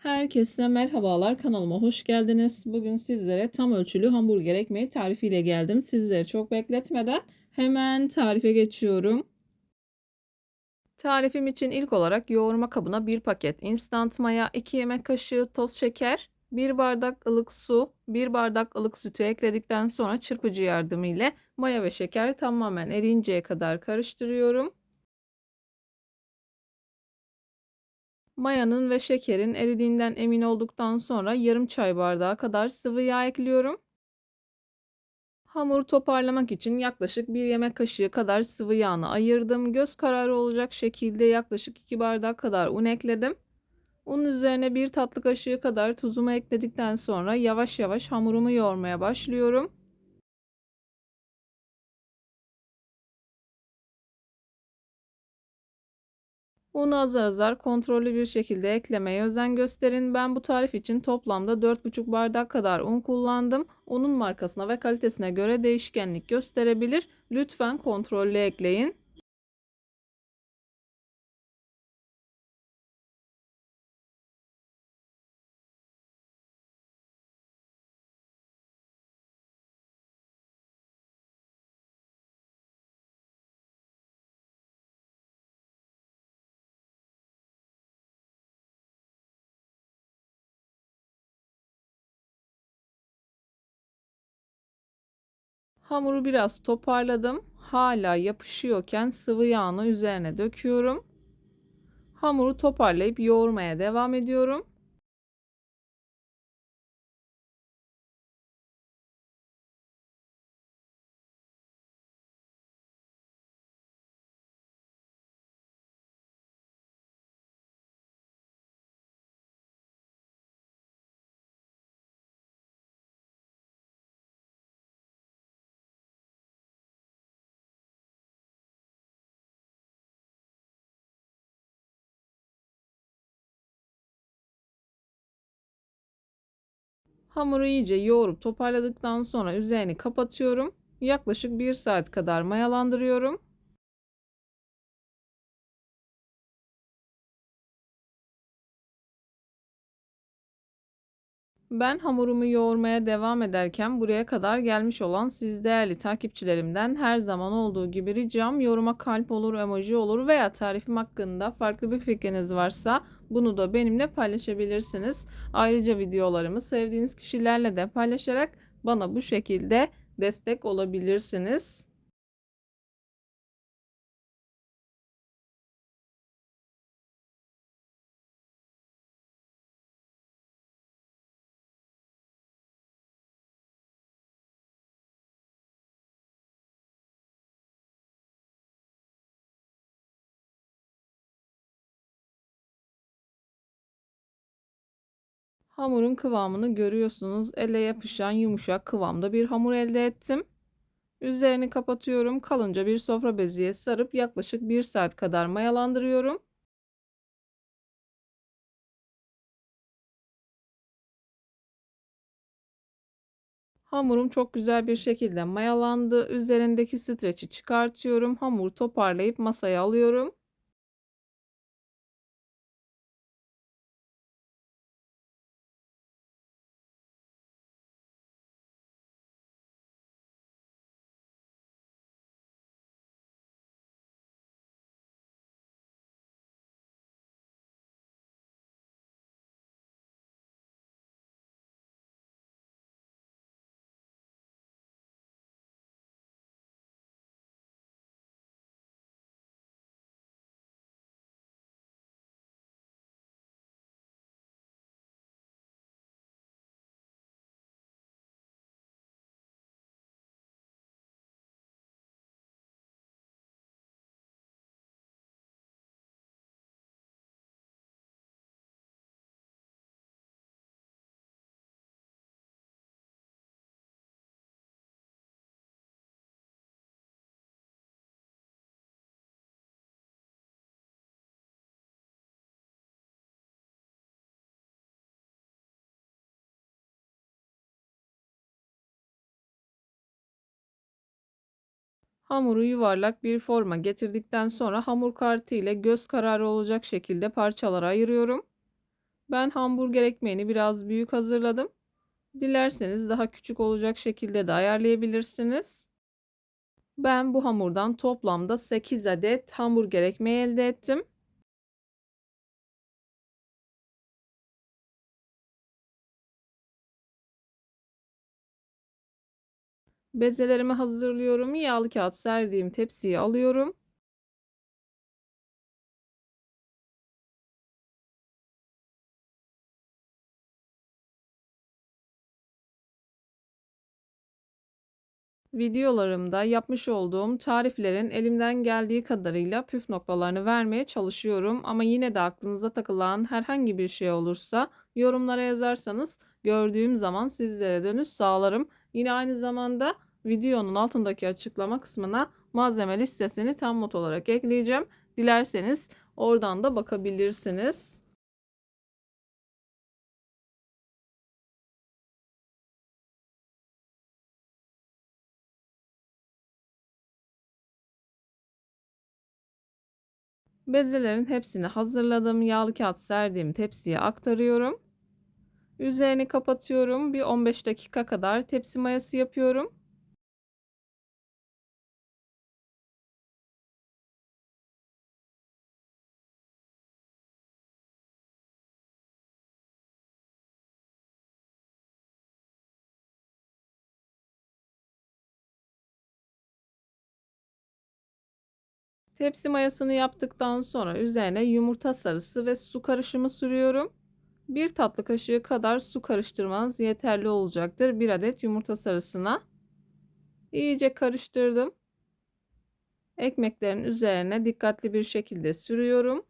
Herkese merhabalar, kanalıma hoş geldiniz. Bugün sizlere tam ölçülü hamburger ekmeği tarifiyle geldim. Sizleri çok bekletmeden hemen tarife geçiyorum. Tarifim için ilk olarak yoğurma kabına 1 paket instant maya, 2 yemek kaşığı toz şeker, 1 bardak ılık su, 1 bardak ılık sütü ekledikten sonra çırpıcı yardımıyla maya ve şeker tamamen eriyinceye kadar karıştırıyorum. Mayanın ve şekerin eridiğinden emin olduktan sonra yarım çay bardağı kadar sıvı yağ ekliyorum. Hamuru toparlamak için yaklaşık 1 yemek kaşığı kadar sıvı yağını ayırdım. Göz kararı olacak şekilde yaklaşık 2 bardak kadar un ekledim. Unun üzerine 1 tatlı kaşığı kadar tuzumu ekledikten sonra yavaş yavaş hamurumu yoğurmaya başlıyorum. Unu azar azar kontrollü bir şekilde eklemeye özen gösterin. Ben bu tarif için toplamda 4,5 bardak kadar un kullandım. Unun markasına ve kalitesine göre değişkenlik gösterebilir. Lütfen kontrollü ekleyin. Hamuru biraz toparladım. Hala yapışıyorken sıvı yağını üzerine döküyorum. Hamuru toparlayıp yoğurmaya devam ediyorum. Hamuru iyice yoğurup toparladıktan sonra üzerini kapatıyorum. Yaklaşık 1 saat kadar mayalandırıyorum. Ben hamurumu yoğurmaya devam ederken buraya kadar gelmiş olan siz değerli takipçilerimden her zaman olduğu gibi ricam yoruma kalp olur, emoji olur veya tarifim hakkında farklı bir fikriniz varsa bunu da benimle paylaşabilirsiniz. Ayrıca videolarımı sevdiğiniz kişilerle de paylaşarak bana bu şekilde destek olabilirsiniz. Hamurun kıvamını görüyorsunuz. Elle yapışan yumuşak kıvamda bir hamur elde ettim. Üzerini kapatıyorum. Kalınca bir sofra beziye sarıp yaklaşık 1 saat kadar mayalandırıyorum. Hamurum çok güzel bir şekilde mayalandı. Üzerindeki streçi çıkartıyorum. Hamuru toparlayıp masaya alıyorum. Hamuru yuvarlak bir forma getirdikten sonra hamur kartı ile göz kararı olacak şekilde parçalara ayırıyorum. Ben hamburger ekmeğini biraz büyük hazırladım. Dilerseniz daha küçük olacak şekilde de ayarlayabilirsiniz. Ben bu hamurdan toplamda 8 adet hamburger ekmeği elde ettim. Bezelerimi hazırlıyorum. Yağlı kağıt serdiğim tepsiyi alıyorum. Videolarımda yapmış olduğum tariflerin elimden geldiği kadarıyla püf noktalarını vermeye çalışıyorum. Ama yine de aklınıza takılan herhangi bir şey olursa yorumlara yazarsanız gördüğüm zaman sizlere dönüş sağlarım. Yine aynı zamanda videonun altındaki açıklama kısmına malzeme listesini tam not olarak ekleyeceğim. Dilerseniz oradan da bakabilirsiniz. Bezelerin hepsini hazırladım. Yağlı kağıt serdiğim tepsiye aktarıyorum. Üzerini kapatıyorum. Bir 15 dakika kadar tepsi mayası yapıyorum. Tepsi mayasını yaptıktan sonra üzerine yumurta sarısı ve su karışımı sürüyorum. Bir tatlı kaşığı kadar su karıştırmanız yeterli olacaktır. Bir adet yumurta sarısına. İyice karıştırdım. Ekmeklerin üzerine dikkatli bir şekilde sürüyorum.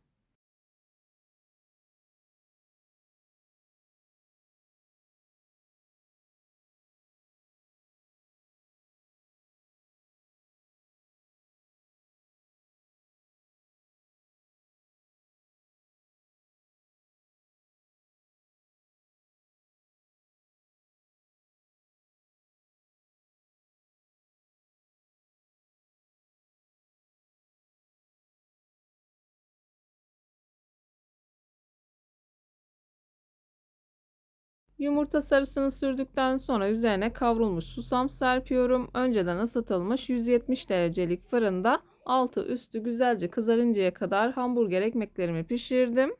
Yumurta sarısını sürdükten sonra üzerine kavrulmuş susam serpiyorum. Önceden ısıtılmış 170 derecelik fırında altı üstü güzelce kızarıncaya kadar hamburger ekmeklerimi pişirdim.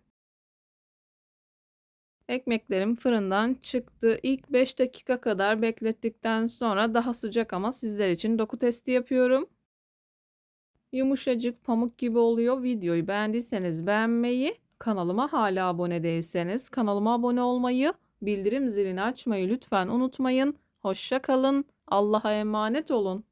Ekmeklerim fırından çıktı. İlk 5 dakika kadar beklettikten sonra daha sıcak ama sizler için doku testi yapıyorum. Yumuşacık pamuk gibi oluyor. Videoyu beğendiyseniz beğenmeyi, kanalıma hala abone değilseniz kanalıma abone olmayı, bildirim zilini açmayı lütfen unutmayın. Hoşça kalın. Allah'a emanet olun.